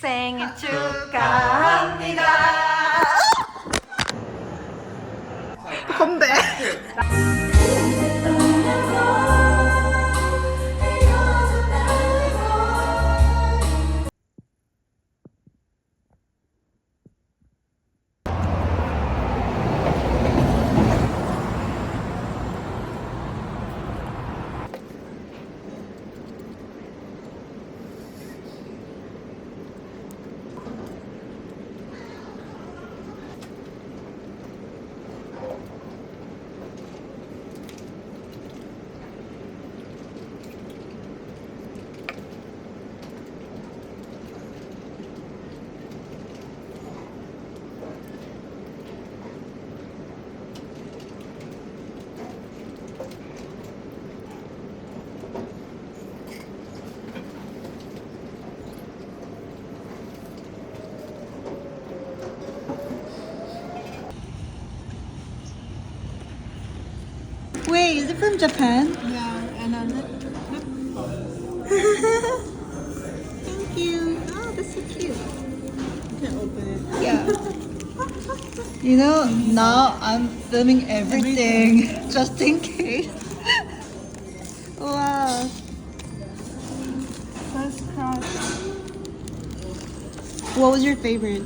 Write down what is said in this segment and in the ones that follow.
생일 축하합니다. 건배. Wait, is it from Japan? Yeah, and Thank you. Oh, that's so cute. you can open it. Yeah. You know, now I'm filming everything just in case. Wow. First crush. What was your favorite?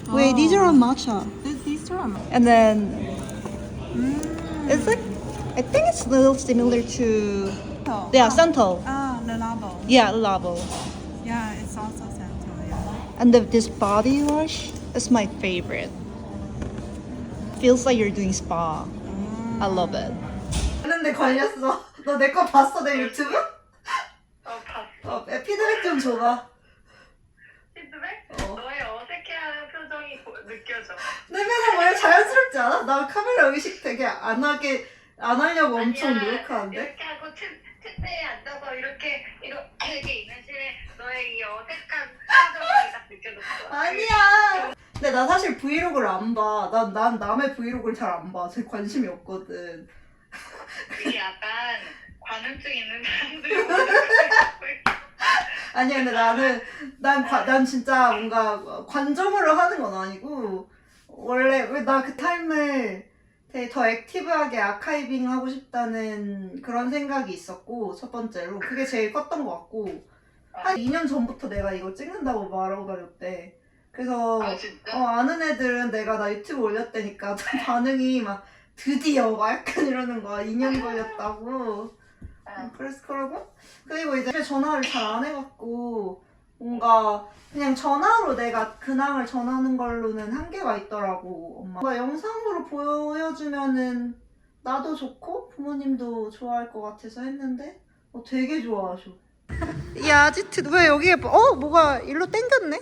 Wait, these are on matcha. These two are my And then it's like, I think it's a little similar to, yeah, Santo. the Labo. Yeah, Lavo. Yeah, it's also Santo. Yeah. And this body wash is my favorite. Feels like you're doing spa. I love it. 했는데 걸렸어. 너 내 거 봤어, 내 유튜브? 봤어. 피드백 좀 줘봐. 피드백? 너의 어색해하는 표정이 느껴져. 내 표정 원래 자연스럽지 않아? 나 카메라 의식 되게 안 하려고 엄청 아니야, 노력하는데? 이렇게 하고 침대에 앉아서 이렇게 있는 실에 너의 이 어색한 표정이 딱 느껴졌어. 아니야. 근데 나 사실 브이로그를 안 봐. 난 남의 브이로그를 잘 안 봐. 제 관심이 없거든. 그게 약간 관음증 있는 사람들이 보는 아니야, 근데 난 진짜 뭔가 관종으로 하는 건 아니고, 원래 왜 나 그 타임을 되게 더 액티브하게 아카이빙 하고 싶다는 그런 생각이 있었고, 첫 번째로. 그게 제일 컸던 것 같고, 한 2년 전부터 내가 이거 찍는다고 말하고 다녔대. 그래서, 아, 진짜? 아는 애들은 내가 나 유튜브 올렸다니까 반응이 막, 드디어 막 약간 이러는 거야. 2년 걸렸다고. 그래서 그러고 그리고 이제 전화를 잘 안 해갖고 뭔가 그냥 전화로 내가 근황을 전하는 걸로는 한계가 있더라고. 엄마가 영상으로 보여주면은 나도 좋고 부모님도 좋아할 것 같아서 했는데 되게 좋아하셔. 야 아지트 왜 여기에 뭐가 일로 땡겼네?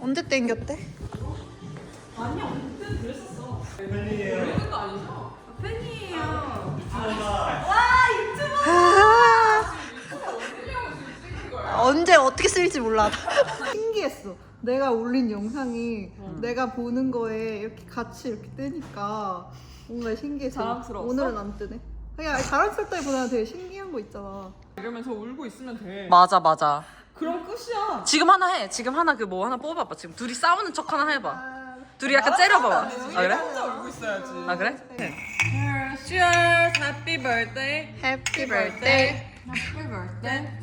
언제 땡겼대? 아니야, 그때는 그랬었어. 팬이에요. 거 아니죠? 팬이에요. 언제 어떻게 쓸지 몰라. 신기했어. 내가 올린 영상이 내가 보는 거에 이렇게 같이 이렇게 뜨니까 뭔가 신기해서 자랑스러웠어? 오늘은 안 뜨네. 그냥 자랑스럽다기보다는 되게 신기한 거 있잖아. 이러면서 울고 있으면 돼. 맞아. 그럼 끝이야. 지금 하나 해. 지금 하나 그 뭐 하나 뽑아봐. 지금 둘이 싸우는 척 하나 해봐. 둘이 약간 째려봐봐. 아 그래? 혼자 울고 있어야지. 아 그래? Cheers, happy birthday. Happy birthday. Happy birthday.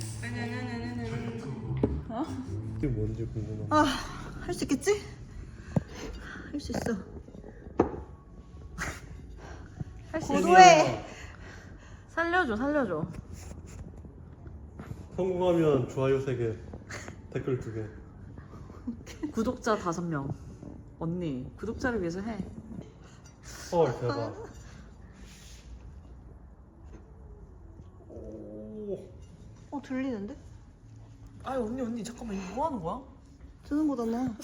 이게 뭔지 궁금해. 할 수 있겠지? 할 수 있어. 할 수 있어. 고도해. 살려줘. 성공하면 좋아요 3개, 댓글 2개. 구독자 5명. 언니 구독자를 위해서 해. 헐 대박. 오. 들리는데? 아 언니 잠깐만 이거 뭐 하는 거야? 드는 거잖아.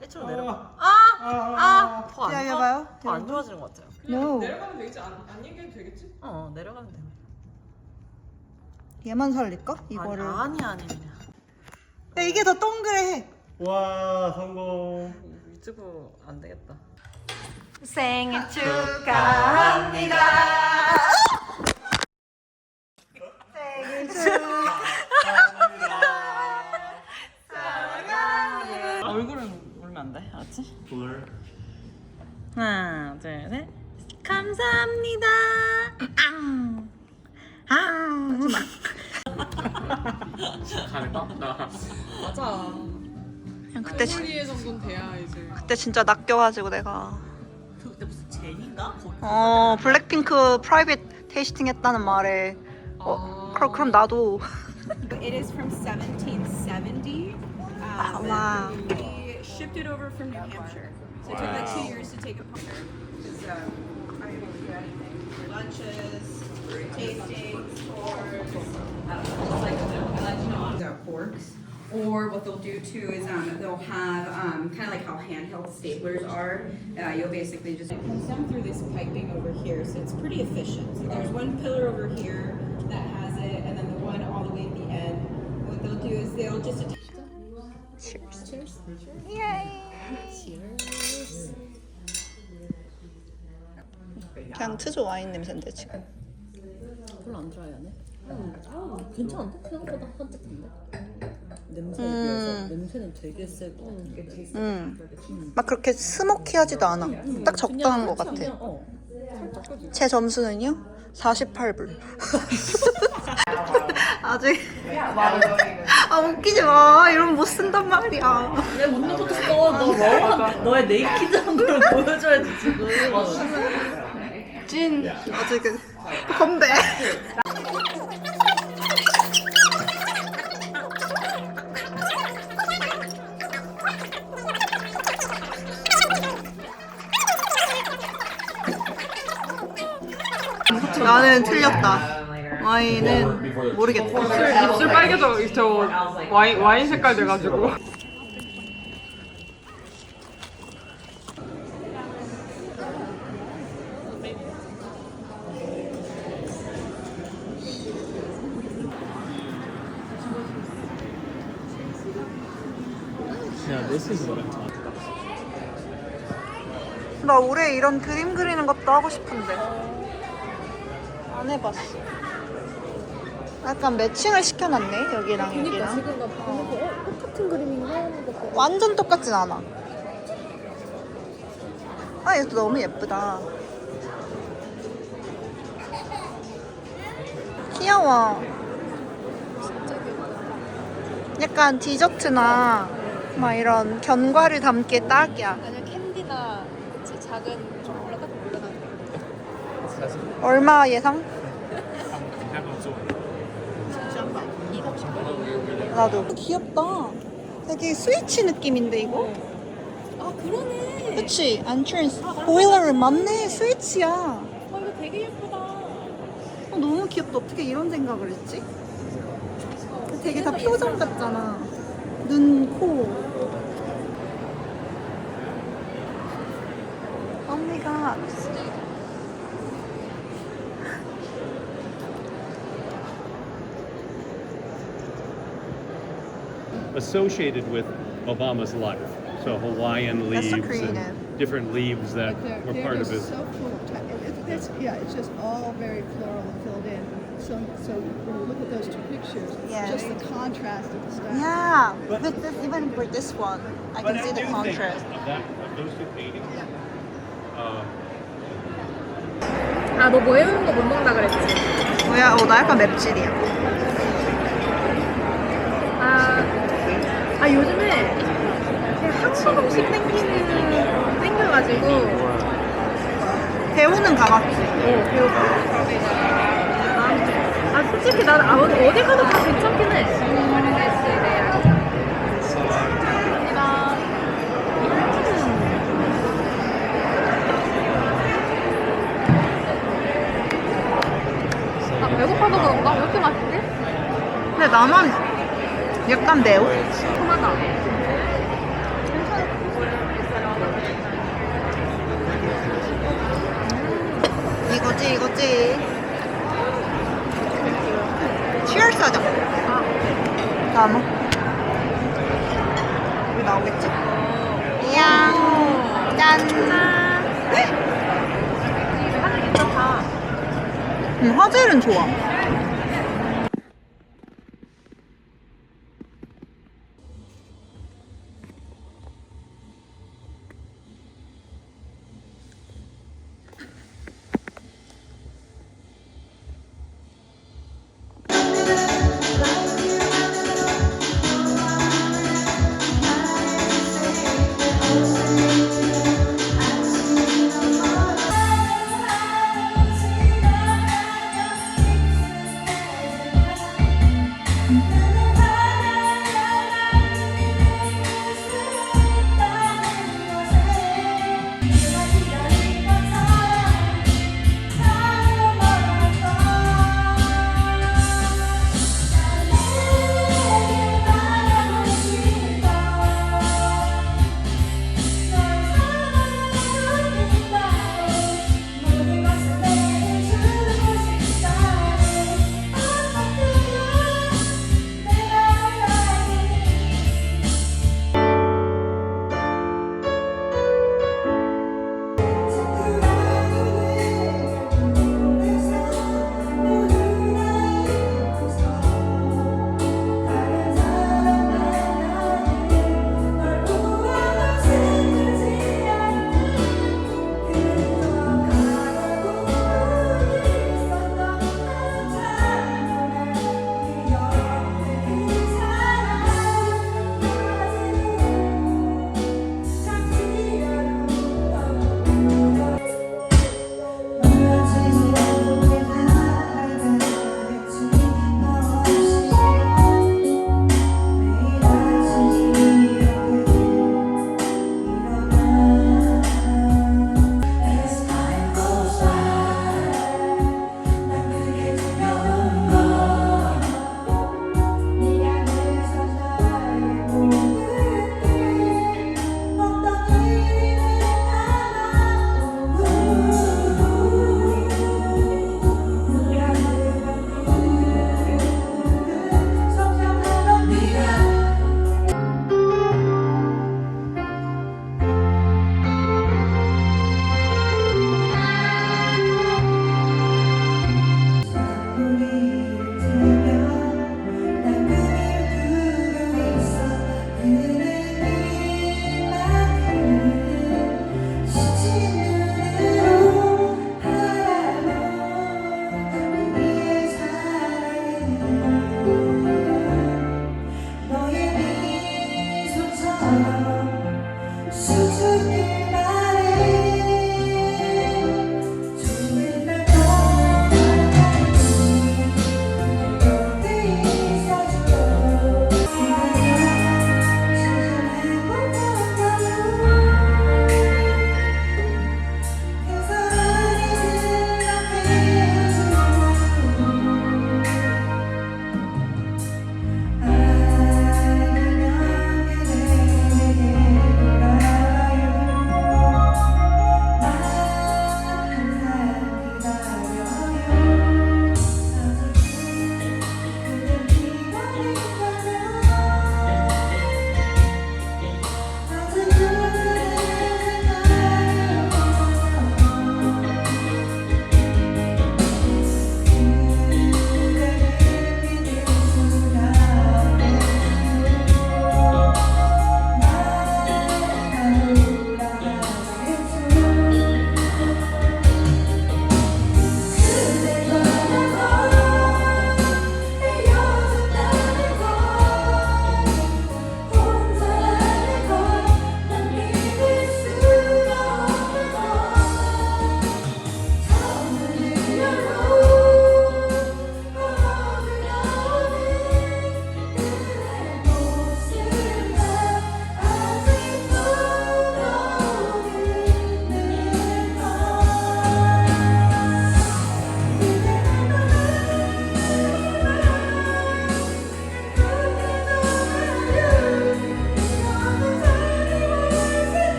일찍 내려가. 아. 야, 봐요. 더안 좋아지는 것 같아요. No. 내려가면 되겠지? 안 얘기해도 되겠지? 내려가면 돼. 얘만 살릴까? 이거를. 아니. 야, 이게 더 동그래. 와 성공. 유튜브 안 되겠다. 생일 축하합니다. 생일 축하합니다. 안 돼. 알았지? Blur. 하나, 둘, 셋. 감사합니다. 하지 마. 맞아. 그냥 그때 할머니의 정도는 돼야 이제. 그때 진짜 낚여가지고 내가 그때 무슨 제니인가? 블랙핑크 프라이빗 테이스팅 했다는 말에 그럼 나도 It is from 1770. wow. We shipped it over from New Hampshire. So it took like 2 years to take apart. Because I mean, we do anything. Lunches, tastings, tours. Our forks. Or what they'll do too is they'll have kind of like how handheld staplers are. You'll basically just, it comes down through this piping over here, so it's pretty efficient. So there's one pillar over here that has it, and then the one all the way at the end. What they'll do is they'll just attach. Cheers. Cheers. 그냥 트조 와인 냄새인데 지금. 별로 안 드라이하네. 괜찮은데? 생각보다 산뜻한데? 냄새에 비해서 냄새는 되게 세고 막 그렇게 스모키하지도 않아. 딱 적당한 것 같아. 제 점수는요? 48불. 아직 웃기지 마. 이러면 못 쓴단 말이야. 왜 웃는 것도 써? 너의 네이키드한 걸 보여줘야지 지금. 찐. 아직은 건배. 나는 틀렸다. 와인은 모르겠다. 입술 빨개져 저 와인 색깔 돼가지고. Yeah, this is what I'm talking about. 나 올해 이런 그림 그리는 것도 하고 싶은데 안 해봤어. 약간 매칭을 시켜놨네 여기랑 여기랑. 지금 나 보면서 똑같은 그림인가? 완전 똑같진 않아. 아 이것도 너무 예쁘다. 귀여워. 약간 디저트나 막 이런 견과류 담기에 딱이야. 아니야 캔디나 그치 작은 초콜릿 딱 올려놔. 얼마 예상? 나도. 귀엽다. 되게 스위치 느낌인데 이거? 아 그러네. 그치? 엔트런스 보일러룸 맞네. 스위치야. 이거 되게 예쁘다. 너무 귀엽다. 어떻게 이런 생각을 했지? 되게 다 표정 같잖아. 눈, 코. 언니가 Associated with Obama's life. So Hawaiian That's so leaves creative. and different leaves that were part of his. So full of time. It's just all very floral and filled in. So when you look at those two pictures, Yeah. just the contrast of the style. Yeah, but this, even for this one, I can see the contrast. Of those two paintings. 아 너 뭐 해놓은 거 못 먹는다 그랬지? 뭐야? 나 약간 맵찔이야. 아 요즘에 한국 음식 땡겨가지고 배우는 가봤지. 아 솔직히 난 어디 가도 다 괜찮긴 해. 나 배고파서 그런가? 왜 이렇게 맛있지? 근데 나만 약간 매워. 하나다. 이거지. Cheers 하자. 다음. 여기 나오겠지? 이야. 짠. 화젤은 좋아.